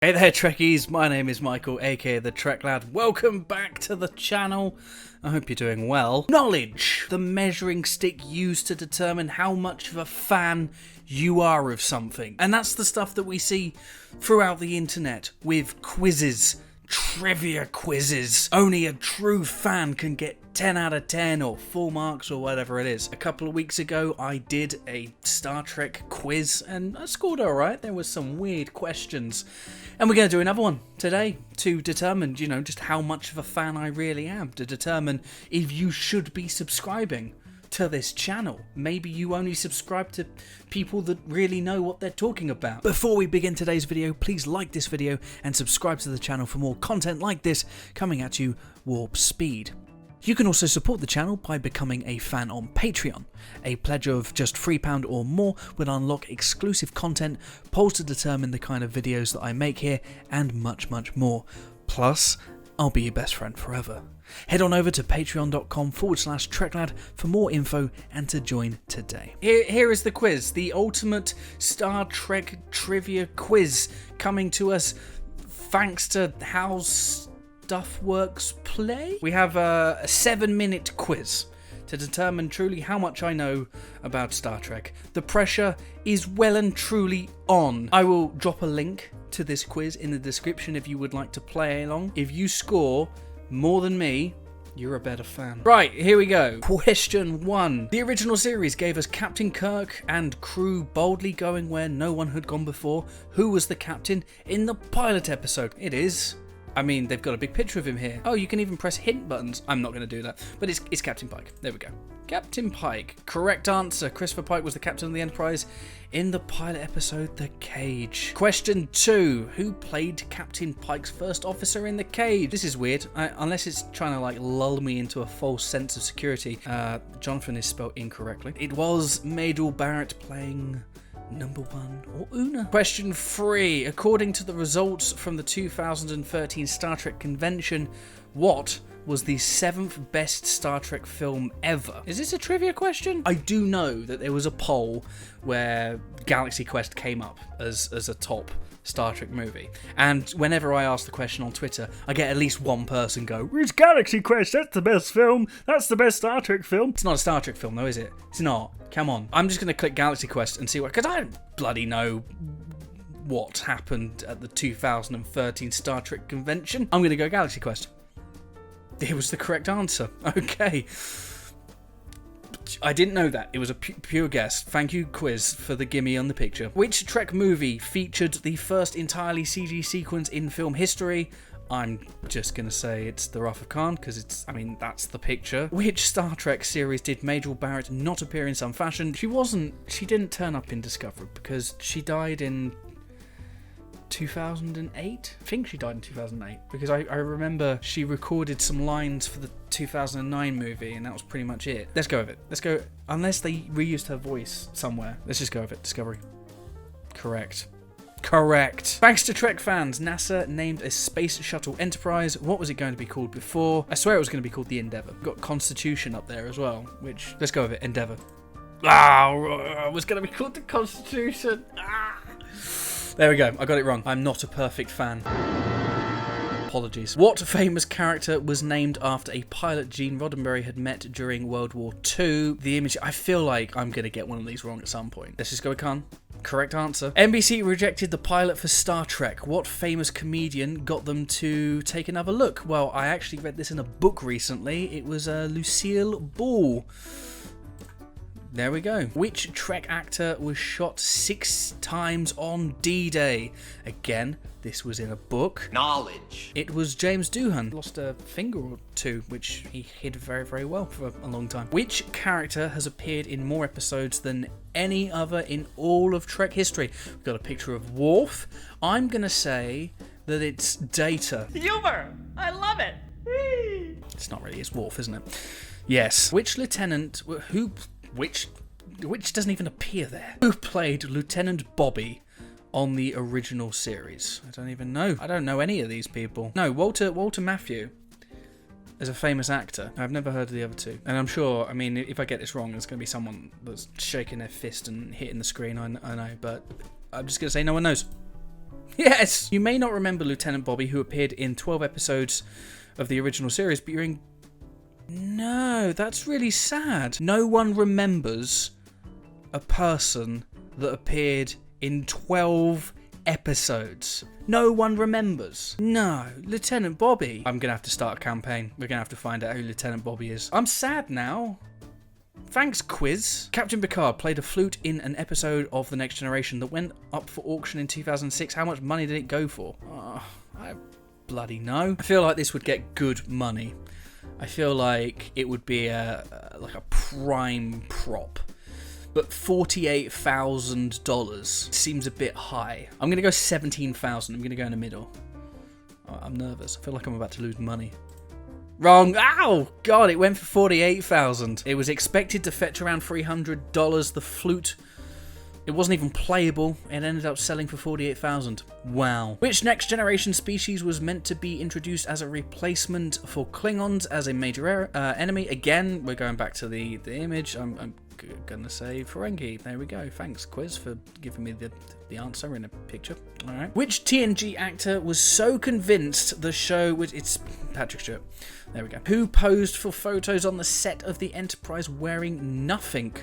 Hey there Trekkies, my name is Michael aka the TrekLad. Welcome back to the channel. I hope you're doing well. Knowledge, the measuring stick used to determine how much of a fan you are of something. And that's the stuff that we see throughout the internet with quizzes, trivia quizzes. Only a true fan can get 10 out of 10 or full marks or whatever it is. A couple of weeks ago I did a Star Trek quiz and I scored alright. There was some weird questions. And we're going to do another one today to determine, just how much of a fan I really am. To determine if you should be subscribing to this channel. Maybe you only subscribe to people that really know what they're talking about. Before we begin today's video, please like this video and subscribe to the channel for more content like this coming at you warp speed. You can also support the channel by becoming a fan on Patreon. A pledge of just £3 or more will unlock exclusive content, polls to determine the kind of videos that I make here, and much, much more. Plus, I'll be your best friend forever. Head on over to patreon.com/TrekLad for more info and to join today. Here is the quiz, the ultimate Star Trek trivia quiz, coming to us thanks to how Stuff Works Play. We have a 7-minute quiz to determine truly how much I know about Star Trek. The pressure is well and truly on. I will drop a link to this quiz in the description if you would like to play along. If you score more than me, you're a better fan. Right, here we go. Question 1. The original series gave us Captain Kirk and crew boldly going where no one had gone before. Who was the captain in the pilot episode? It is... they've got a big picture of him here. Oh, you can even press hint buttons. I'm not going to do that. But it's Captain Pike. There we go. Captain Pike. Correct answer. Christopher Pike was the captain of the Enterprise in the pilot episode, The Cage. Question 2. Who played Captain Pike's first officer in The Cage? This is weird. Unless it's trying to lull me into a false sense of security. Jonathan is spelled incorrectly. It was Majel Barrett playing... Number 1 or Una. Question 3. According to the results from the 2013 Star Trek convention, what was the 7th best Star Trek film ever? Is this a trivia question? I do know that there was a poll where Galaxy Quest came up as a top Star Trek movie. And whenever I ask the question on Twitter, I get at least one person go, "It's Galaxy Quest, that's the best film. That's the best Star Trek film." It's not a Star Trek film though, is it? It's not. Come on. I'm just going to click Galaxy Quest and see what... Because I don't bloody know what happened at the 2013 Star Trek convention. I'm going to go Galaxy Quest. It was the correct answer. Okay. I didn't know that. It was a pure guess. Thank you, quiz, for the gimme on the picture. Which Trek movie featured the first entirely CG sequence in film history? I'm just going to say it's The Wrath of Khan, because that's the picture. Which Star Trek series did Majel Barrett not appear in some fashion? She didn't turn up in Discovery, because she died in 2008? I think she died in 2008, because I remember she recorded some lines for the 2009 movie, and that was pretty much it. Let's go with it. Let's go, unless they reused her voice somewhere. Let's just go with it. Discovery. Correct. Thanks to Trek fans, NASA named a space shuttle Enterprise. What was it going to be called before? I swear it was going to be called the Endeavour. Got Constitution up there as well, which, let's go with it, Endeavour. It was going to be called the Constitution. There we go, I got it wrong. I'm not a perfect fan. Apologies. What famous character was named after a pilot Gene Roddenberry had met during World War II? The image... I feel like I'm going to get one of these wrong at some point. Let's just go with Khan. Correct answer. NBC rejected the pilot for Star Trek. What famous comedian got them to take another look? Well, I actually read this in a book recently. It was Lucille Ball. There we go. Which Trek actor was shot 6 times on D-Day? Again, this was in a book. Knowledge. It was James Doohan. Lost a finger or two, which he hid very, very well for a long time. Which character has appeared in more episodes than any other in all of Trek history? We've got a picture of Worf. I'm going to say that it's Data. Humor! I love it! It's not really, it's Worf, isn't it? Yes. Which lieutenant... Which doesn't even appear there. Who played Lieutenant Bobby on the original series? I don't even know. I don't know any of these people. No, Walter Matthau is a famous actor. I've never heard of the other two. And I'm sure, if I get this wrong, it's going to be someone that's shaking their fist and hitting the screen. I know, but I'm just going to say no one knows. Yes! You may not remember Lieutenant Bobby, who appeared in 12 episodes of the original series, but you're in... No, that's really sad. No one remembers a person that appeared in 12 episodes. No one remembers. No, Lieutenant Bobby. I'm gonna have to start a campaign. We're gonna have to find out who Lieutenant Bobby is. I'm sad now. Thanks, quiz. Captain Picard played a flute in an episode of The Next Generation that went up for auction in 2006. How much money did it go for? I bloody know. I feel like this would get good money. I feel like it would be like a prime prop. But $48,000 seems a bit high. I'm going to go 17,000. I'm going to go in the middle. Oh, I'm nervous. I feel like I'm about to lose money. Wrong. Ow! God, it went for 48,000. It was expected to fetch around $300. The flute, it wasn't even playable. It ended up selling for 48,000. Wow. Which Next Generation species was meant to be introduced as a replacement for Klingons as a major enemy? Again, we're going back to the image. I'm gonna say Ferengi. There we go. Thanks, quiz, for giving me the answer in a picture. All right. Which TNG actor was so convinced the show was... It's Patrick Stewart. There we go. Who posed for photos on the set of the Enterprise wearing nothing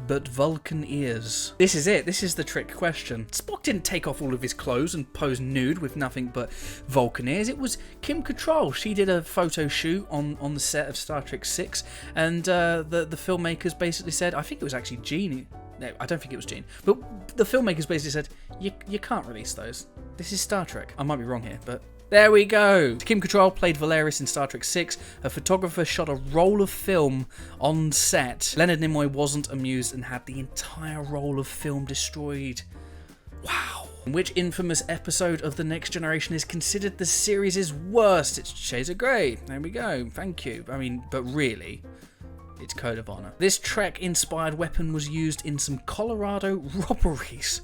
but Vulcan ears? This is it. This is the trick question. Spock didn't take off all of his clothes and pose nude with nothing but Vulcan ears. It was Kim Cattrall. She did a photo shoot on the set of Star Trek 6, and the filmmakers basically said, I think it was actually Gene. No, I don't think it was Gene. But the filmmakers basically said, you can't release those. This is Star Trek. I might be wrong here, but... There we go. Kim Cattrall played Valeris in Star Trek 6. A photographer shot a roll of film on set. Leonard Nimoy wasn't amused and had the entire roll of film destroyed. Wow. Which infamous episode of The Next Generation is considered the series' worst? It's Shades of Grey. There we go. Thank you. I mean, but really, it's Code of Honor. This Trek-inspired weapon was used in some Colorado robberies.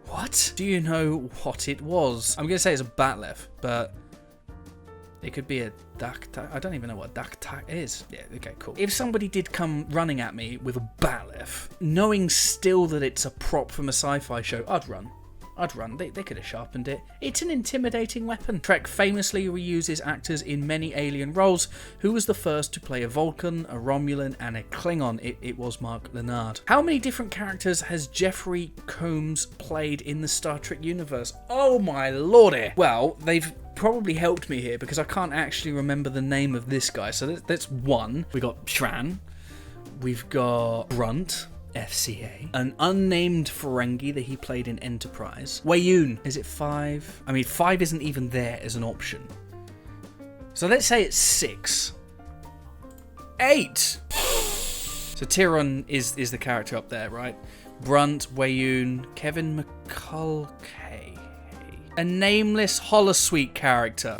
What? Do you know what it was? I'm going to say it's a bat'leth, but it could be a dak'tak. I don't even know what a dak'tak is. Yeah, okay, cool. If somebody did come running at me with a bat'leth, knowing still that it's a prop from a sci-fi show, I'd run. They could have sharpened it. It's an intimidating weapon. Trek famously reuses actors in many alien roles. Who was the first to play a Vulcan, a Romulan, and a Klingon? It was Mark Lenard. How many different characters has Jeffrey Combs played in the Star Trek universe? Oh my lordy. Well, they've probably helped me here because I can't actually remember the name of this guy. So that's one. We got Shran. We've got Brunt. FCA. An unnamed Ferengi that he played in Enterprise. Weyoun. Is it 5? I mean, 5 isn't even there as an option. So let's say it's 6. 8! So Tyron is the character up there, right? Brunt, Weyoun, Kevin McCulkey. A nameless holosuite character.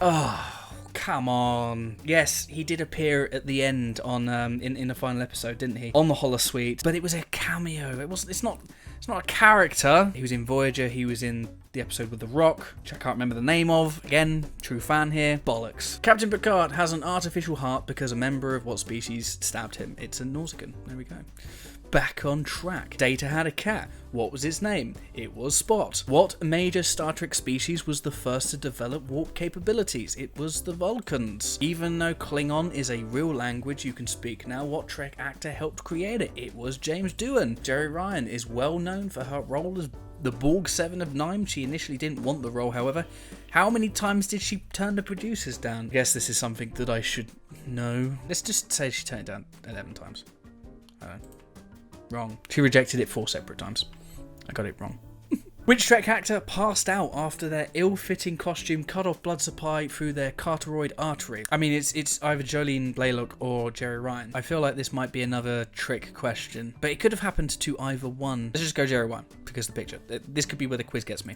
Oh. Come on. Yes, he did appear at the end on in the final episode, didn't he? On the holosuite, but it was a cameo. It's not a character. He was in Voyager. He was in the episode with The Rock, which I can't remember the name of. Again, true fan here. Bollocks. Captain Picard has an artificial heart because a member of what species stabbed him? It's a Nausicaan. There we go. Back on track. Data had a cat. What was its name? It was Spot. What major Star Trek species was the first to develop warp capabilities? It was the Vulcans. Even though Klingon is a real language you can speak now, what Trek actor helped create it? It was James Doohan. Jerry Ryan is well known for her role as the Borg 7 of 9. She initially didn't want the role, however. How many times did she turn the producers down? I guess this is something that I should know. Let's just say she turned it down 11 times. I don't know. Wrong. She rejected it 4 separate times. I got it wrong. Which Trek actor passed out after their ill-fitting costume cut off blood supply through their carotid artery? I mean, it's either Jolene Blalock or Jerry Ryan. I feel like this might be another trick question, but it could have happened to either one. Let's just go Jerry Ryan because of the picture. This could be where the quiz gets me.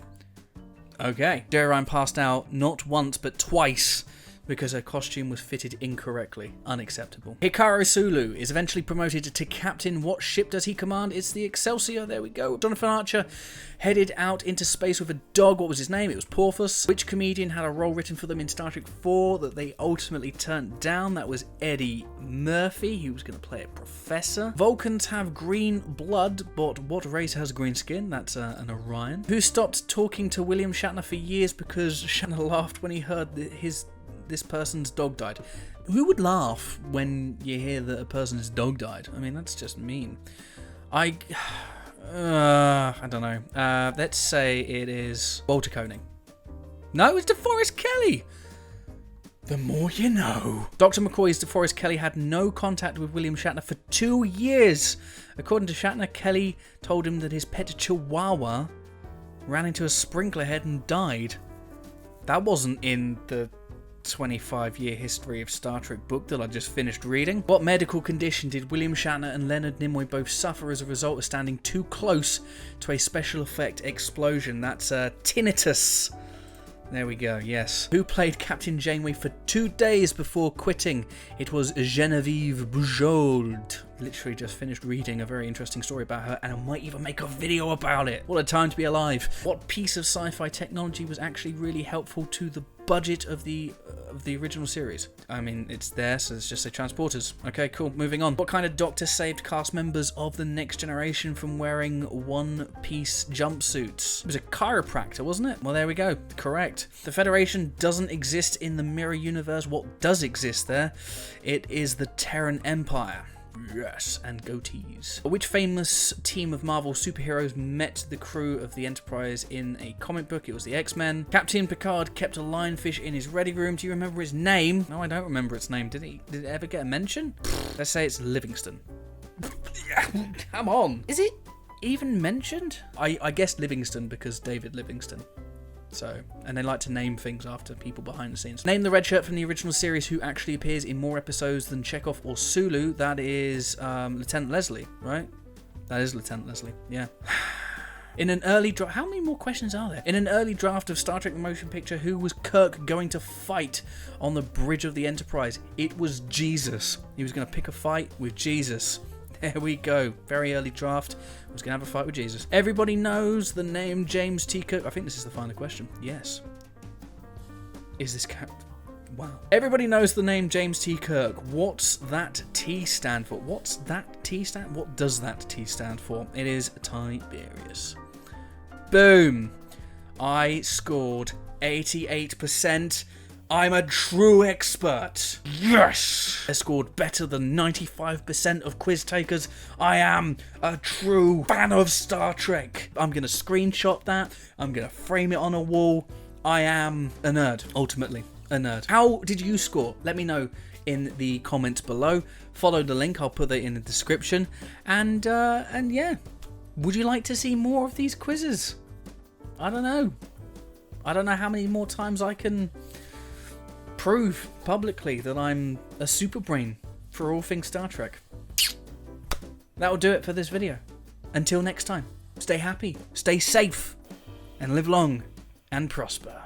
Okay. Jerry Ryan passed out not once but twice because her costume was fitted incorrectly. Unacceptable. Hikaru Sulu is eventually promoted to captain. What ship does he command? It's the Excelsior. There we go. Jonathan Archer headed out into space with a dog. What was his name? It was Porthos. Which comedian had a role written for them in Star Trek 4 that they ultimately turned down? That was Eddie Murphy. He was going to play a professor. Vulcans have green blood, but what race has green skin? That's an Orion. Who stopped talking to William Shatner for years because Shatner laughed when he heard that this person's dog died. Who would laugh when you hear that a person's dog died? I mean, that's just mean. I don't know. Let's say it is Walter Koenig. No, it's DeForest Kelley. The more you know. Dr. McCoy's DeForest Kelley had no contact with William Shatner for 2 years. According to Shatner, Kelley told him that his pet chihuahua ran into a sprinkler head and died. That wasn't in the 25-year history of Star Trek book that I just finished reading. What medical condition did William Shatner and Leonard Nimoy both suffer as a result of standing too close to a special effect explosion? That's tinnitus. There we go, yes. Who played Captain Janeway for 2 days before quitting? It was Genevieve Bujold. Literally just finished reading a very interesting story about her, and I might even make a video about it. What a time to be alive. What piece of sci-fi technology was actually really helpful to the budget of the original series? I mean, it's there, so let's just say transporters. Okay, cool, moving on. What kind of doctor saved cast members of The Next Generation from wearing one-piece jumpsuits? It was a chiropractor, wasn't it? Well, there we go, correct. The Federation doesn't exist in the mirror universe. What does exist there? It is the Terran Empire. Yes, and goatees. Which famous team of Marvel superheroes met the crew of the Enterprise in a comic book? It was the X-Men. Captain Picard kept a lionfish in his ready room. Do you remember its name? No, I don't remember its name. Did it ever get a mention? Let's say it's Livingston. Come on. Is it even mentioned? I guess Livingston because David Livingston. So, and they like to name things after people behind the scenes. Name the red shirt from the original series who actually appears in more episodes than Chekhov or Sulu. That is Lieutenant Leslie, right? That is Lieutenant Leslie, yeah. In an early draft, how many more questions are there? In an early draft of Star Trek The Motion Picture, who was Kirk going to fight on the bridge of the Enterprise? It was Jesus. He was going to pick a fight with Jesus. There we go. Very early draft. Was going to have a fight with Jesus. Everybody knows the name James T. Kirk. I think this is the final question. Yes. Is this Wow. Everybody knows the name James T. Kirk. What's that T stand for? What's that T stand? What does that T stand for? It is Tiberius. Boom. I scored 88%. I'm a true expert. Yes! I scored better than 95% of quiz takers. I am a true fan of Star Trek. I'm going to screenshot that. I'm going to frame it on a wall. I am a nerd, ultimately. A nerd. How did you score? Let me know in the comments below. Follow the link. I'll put it in the description. And yeah. Would you like to see more of these quizzes? I don't know. I don't know how many more times I can prove publicly that I'm a super brain for all things Star Trek. That'll do it for this video. Until next time, stay happy, stay safe, and live long and prosper.